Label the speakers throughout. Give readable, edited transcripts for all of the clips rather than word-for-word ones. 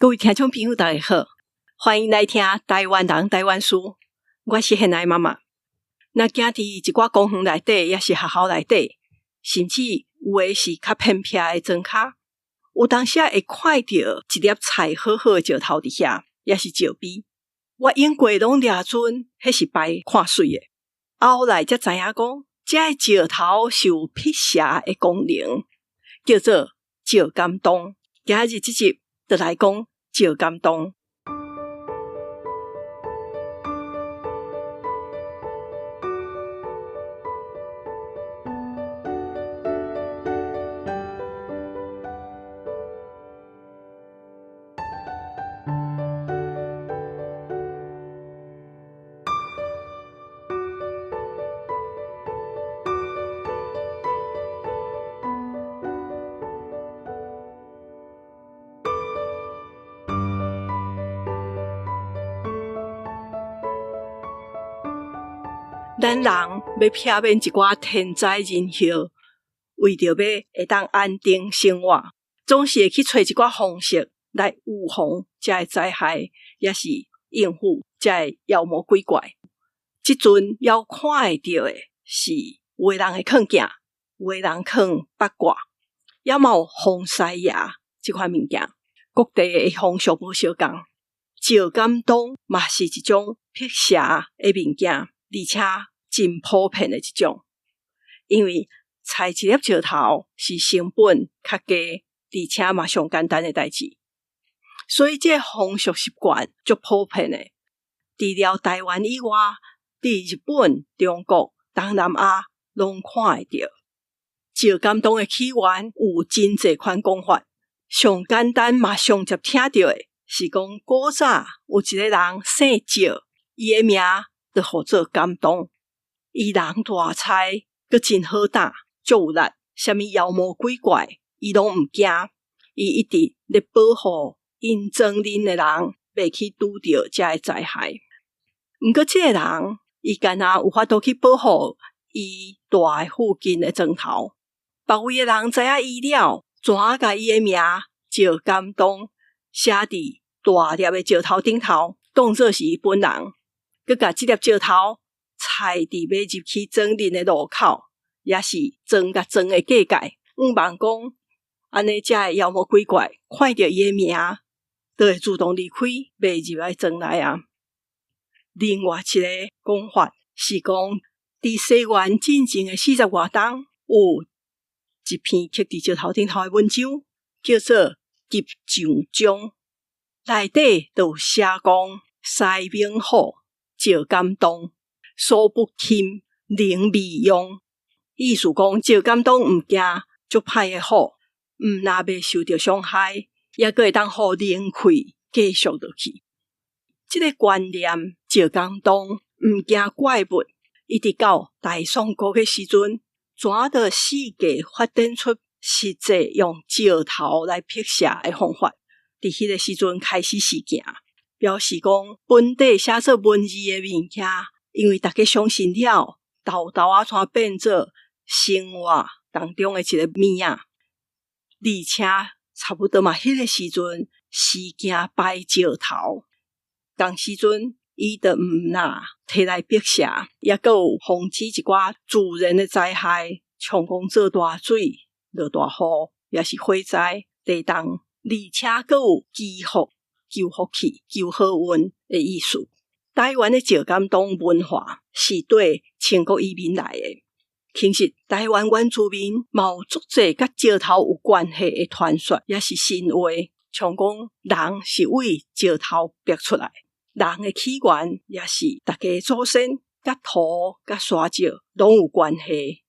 Speaker 1: 各位听众朋友大家好，欢迎来听台湾人台湾事，我是现爱妈妈。那行伫一寡公园内底也是学校内底，甚至有的是较偏僻的庄脚，有当时会看到一粒菜好好的石头伫遐，也是石碑。我用过拢抓准迄是摆看水的，后来才知影讲这个石头是有辟邪的功能，叫做石敢当。今日这集就来讲石敢当。咱人要避免一寡天灾人祸，为着要会当安定生活，总是会去找一寡方式来预防这个灾害，也是应付这个妖魔鬼怪。即阵要看会到的是有的人会囥镜，有的人囥八卦，也嘛有风师爷这款物件。各地的风俗无相共，石敢当嘛是一种辟邪的物件，而且真普遍的一种。因为采一粒石头是成本较低，而且嘛上简单的代志，所以这个风俗习惯足普遍的。除了台湾以外，伫日本、中国、东南亚拢看会到。石敢当的起源有真侪款讲法，上简单嘛上接听到的是讲古早有一个人姓石，伊的名就号做敢当。伊人大才，佮真好打，足有力，什么妖魔鬼怪伊拢毋惊，伊一直咧保护因庄林的人，袂去拄着这个灾害。毋过这个人，伊干那有法度去保护伊住的附近的庄头，别位的人知影伊了，怎甲伊的名石敢当写伫大粒的石头顶头，当作是伊本人，佮甲这粒石头踩伫要入去庄林的路口，也是庄甲庄的界界。毋茫讲，安尼遮个妖魔鬼怪看到伊的名，就会自动离开，袂入来庄内啊。另外一个讲法是讲，伫西元进前的40外冬，有一篇刻伫石头顶头的文章，叫做《吉祥章》，内底就有写讲西明虎、石敢当。所不侵，灵未用。意思讲，石敢当毋惊足歹的虎，毋若袂受到伤害，也佫会当互灵气继续落去。这个观念，石敢当毋惊怪物，一直到大宋国的时阵，怎的世界发展出实际用石头来辟邪的方法。伫迄个时阵开始实行，表示讲本地写作文字的物件。因为大家相信了，豆豆啊，怎变做生活当中的一个物啊，而且差不多嘛，迄个时阵时行摆石头，当时阵伊就毋若摕来辟邪，也佫有防止一寡自然的灾害，像讲做大水、落大雨，也是火灾、地动，而且佫有祈福、求福气、求好运的意思。台湾的石敢当文化是对清国移民来的，其实台湾原住民嘛有足侪甲石头有关系的传说，也是神话，像讲人是为石头逼出来，人的起源也是大家祖先甲土甲沙石拢有关系。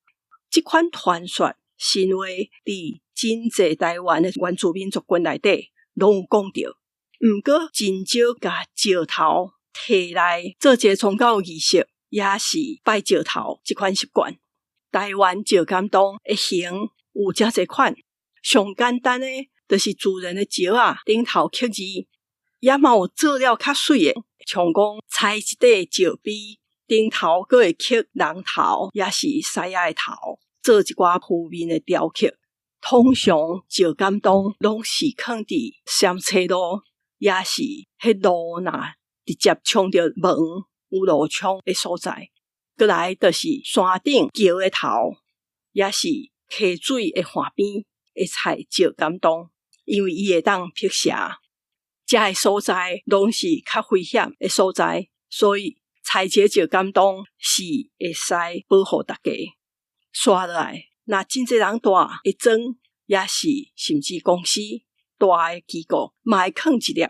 Speaker 1: 这款传说神话伫真侪台湾的原住民族群内底拢有讲到，毋过真少甲石头摕来做一个宗教仪式，也是拜石头这款习惯。台湾石敢当的形有遮侪款，上简单的就是自然的石啊，顶头刻字，也嘛有做了较水的，像讲采一块石碑，顶头佫会刻人头，也是狮仔的头，做一寡负面的雕刻。通常石敢当拢是放伫三车路，也是迄路若直接冲着门有路冲的所在。过来就是山顶桥的头，也是溪水的岸边的菜石敢当，因为伊会当辟邪。遮的所在拢是较危险的所在，所以菜石石敢当是会使保护大家。刷落来，若真侪人带会装，也是甚至公司大的机构嘛会放一粒，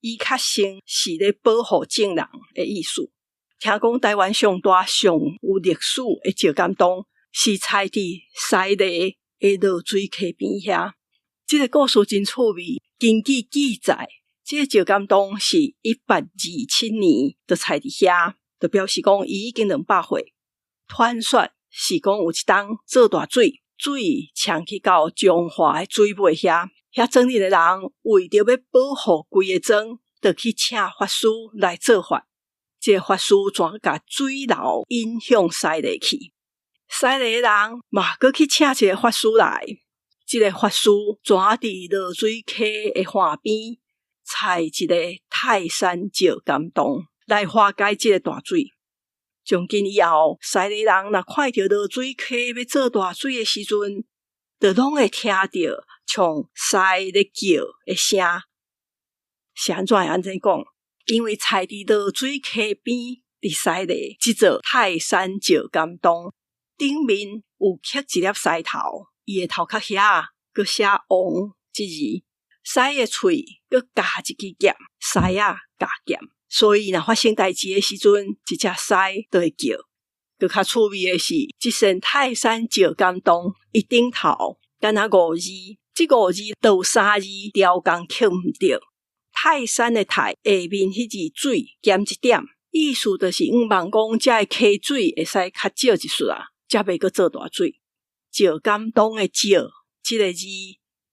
Speaker 1: 伊较像是咧保护证人的意思。听讲台湾上大上有历史的石敢当是栽伫西螺的落水溪边遐。这个故事真趣味，根据记载，这个石敢当是1827年就栽伫遐，就表示讲伊已经200岁。传说是讲有一冬做大水，水呛去到彰化的水尾遐，遐庄里的人为着要保护规个庄，就去请法师来做法。这个法师怎甲水流引向西螺去？西螺的人嘛，搁去请一个法师来。这个法师怎伫落水溪的岸边采一个泰山石敢当来化解这个大水。从今以后，西螺人若看到落水溪要做大水的时阵，就拢会听到像西咧叫的声。是安怎会安尼讲？因为采伫落水溪边伫西螺即座泰山石敢当顶面有刻一粒狮头，伊的头壳遐佮写王即字，狮的喙佮加一支剑，狮啊加剑。所以若发生代志的时阵，一只狮就会叫。佮较趣味的是，即身泰山石敢当伊顶头敢若5字，即5字都有3字雕工刻毋对。泰山的泰下面迄字水减一点，意思就是希望讲遮的溪水会使较少一丝啊，才袂阁做大水。石敢当的石即个字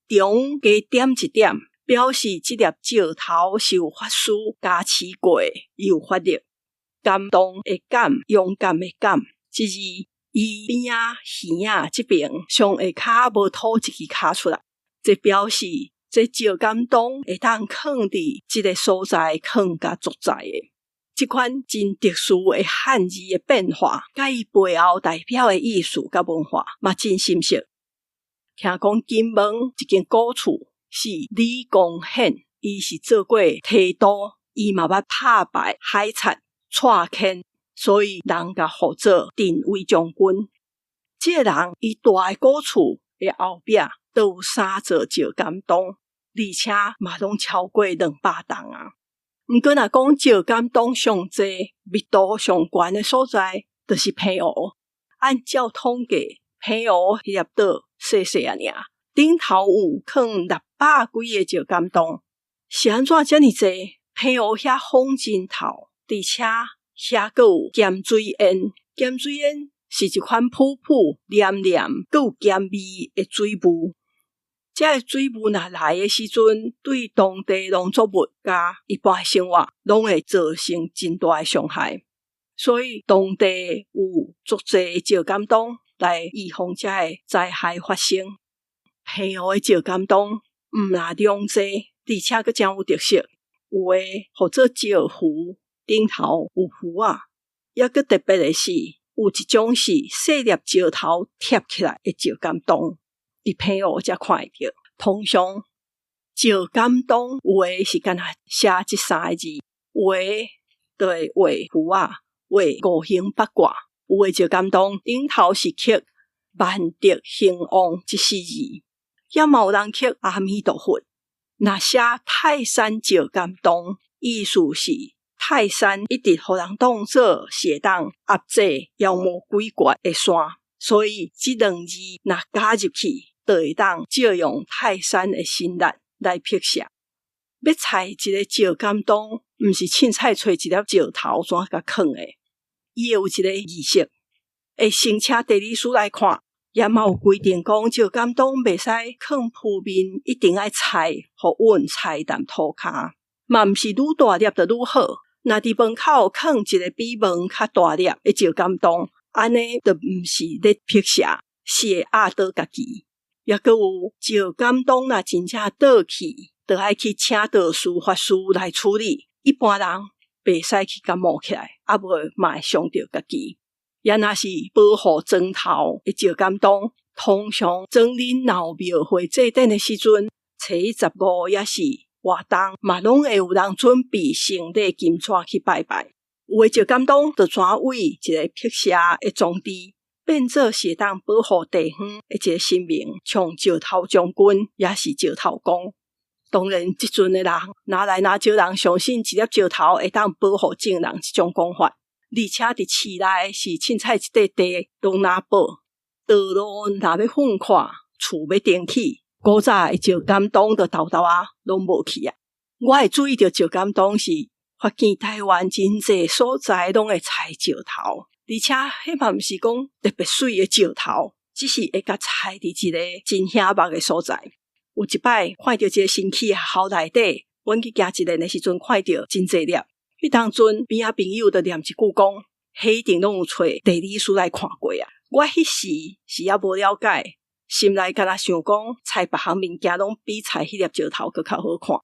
Speaker 1: 中加点一点，表示即粒石头是有法师加持过，有法力。敢当的敢，勇敢的敢，即字伊边仔耳仔即边上下骹无吐一支骹出来，这表示这石敢当会当放伫即个所在，放甲足在的。即款真特殊的汉字的变化，甲伊背后代表的意思甲文化嘛真深刻。听讲金门一间古厝是李公显，伊是做过提督，伊嘛捌打败海贼蔡牵，所以人甲号做定威将军。这个人伊住的古厝的后壁都有3座石敢当，而且嘛拢超过200栋啊。毋过若讲石敢当上济、密度上悬的所在，就是澎湖。按照统计，澎湖迄粒岛细细啊尔，顶头有放600几个石敢当。是安怎遮尔济？澎湖遐风真透，而且遐阁有咸水烟。咸水烟是一款普普黏黏阁有咸味的水雾。这个水雾若来的时阵，对当地农作物甲一般的生活拢会造成真大的伤害。所以当地有足侪石敢当来预防这个灾害发生。澎湖的石敢当毋但量济，而且佫真有特色。有的号做石斛，顶头有斛啊。抑佫特别的是，有一种是细粒石头贴起来的石敢当。伫澎湖才看会到，通常石敢当有的是干若写这3个字，有的就会画斛啊，画5行8卦，有的石敢当顶头是刻万德兴旺这4字，也嘛有人刻阿弥陀佛。若写泰山石敢当，意思是泰山一直互人当作是会当压制妖魔鬼怪的山。所以这2字若加入去，就会当借用泰山的神力来辟邪。要采一个石敢当，毋是凊彩找一粒石头怎甲放的，伊有一个仪式。会先请地理师来看，也嘛有规定讲石敢当袂使放铺面，一定要采互稳采淡土骹，嘛毋是愈大粒就愈好。若伫门口放一个比门较大粒的石敢当，安尼就毋是咧辟邪，是会压倒家己。也阁有石敢当若真正倒去，就要去请道士法师来处理，一般人袂使去感冒起来，啊无嘛会伤着家己。也若是保护庄头的石敢当，通常庄林闹庙会祭典的时阵，初一15也是活动，嘛拢会有人准备圣礼金纸去拜拜。有的石敢当就转为一个辟邪的装置，变做是当保护地方的一个神明，像石头将军也是石头公。当然，即阵的人哪来哪少人相信一粒石头会当保护众人这种讲法。而且伫市内是凊彩一块地拢拿宝，道路若要粉看，厝要顶起，古早的石敢当就豆豆啊拢无去啊。我会注意到石敢当是发现台湾真济所在拢会采石头，而且迄嘛毋是讲特别水的石头，只是会甲采伫一个真险目的所在。有一摆看到一个新起的校内底，阮去行一个的时阵看到真济粒。迄当阵边仔朋友就念一句讲，迄一定拢有找地理师来看过啊。我迄时是也无了解，心内敢若想讲，采别项物件拢比采迄粒石头佫较好看。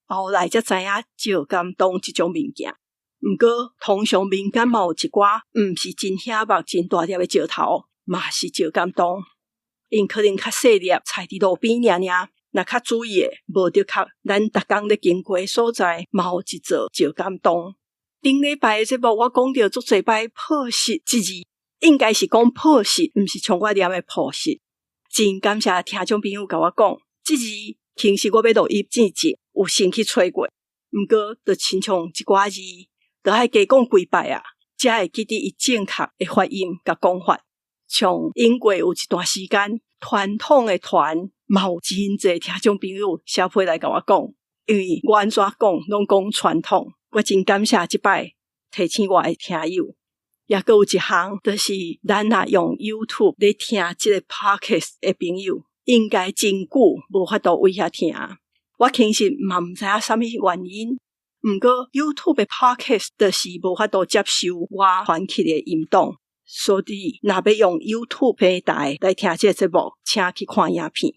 Speaker 1: 后来才知影石敢当即种物件。毋过通常民间嘛有一寡毋是真险目、真大粒的石头，嘛是石敢当。因可能较细粒，采伫路边尔尔。若较注意的，无得确，咱逐工咧经过的所在，嘛有一座石敢当。顶礼拜的节目，我讲到足侪摆破石即字，应该是讲破石，毋是像我念的破石。真感谢听众朋友甲我讲，即字其实我要录音之前有先去找过，毋过就亲像一寡字，就爱加讲几摆啊，才会记得伊正确的发音甲讲法。像英国有一段时间，传统的传。嘛有真侪听众朋友写批来甲我讲，因为我安怎讲拢讲传统，我真感谢即摆提醒我的听友。也阁有一项，就是咱若用 YouTube 咧听即个 Podcast 的朋友，应该真久无法度位遐听。我其实嘛毋知影啥物原因，毋过 YouTube 的 Podcast 就是无法度接受我传起的音档，所以若要用 YouTube 平台来听即个节目，请去看影片。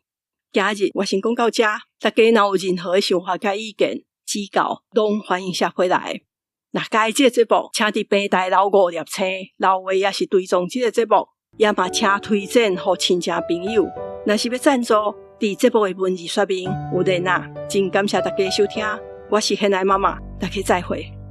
Speaker 1: 今日我先讲到这，大家若有任何的想法甲意见指教，拢欢迎写回来。若介意这个节目，请伫平台留5粒星，留话也是追踪这个节目，也嘛请推荐给亲戚朋友。若是要赞助，伫节目的文字说明有连啊。真感谢大家收听，我是现爱妈妈，大家再会。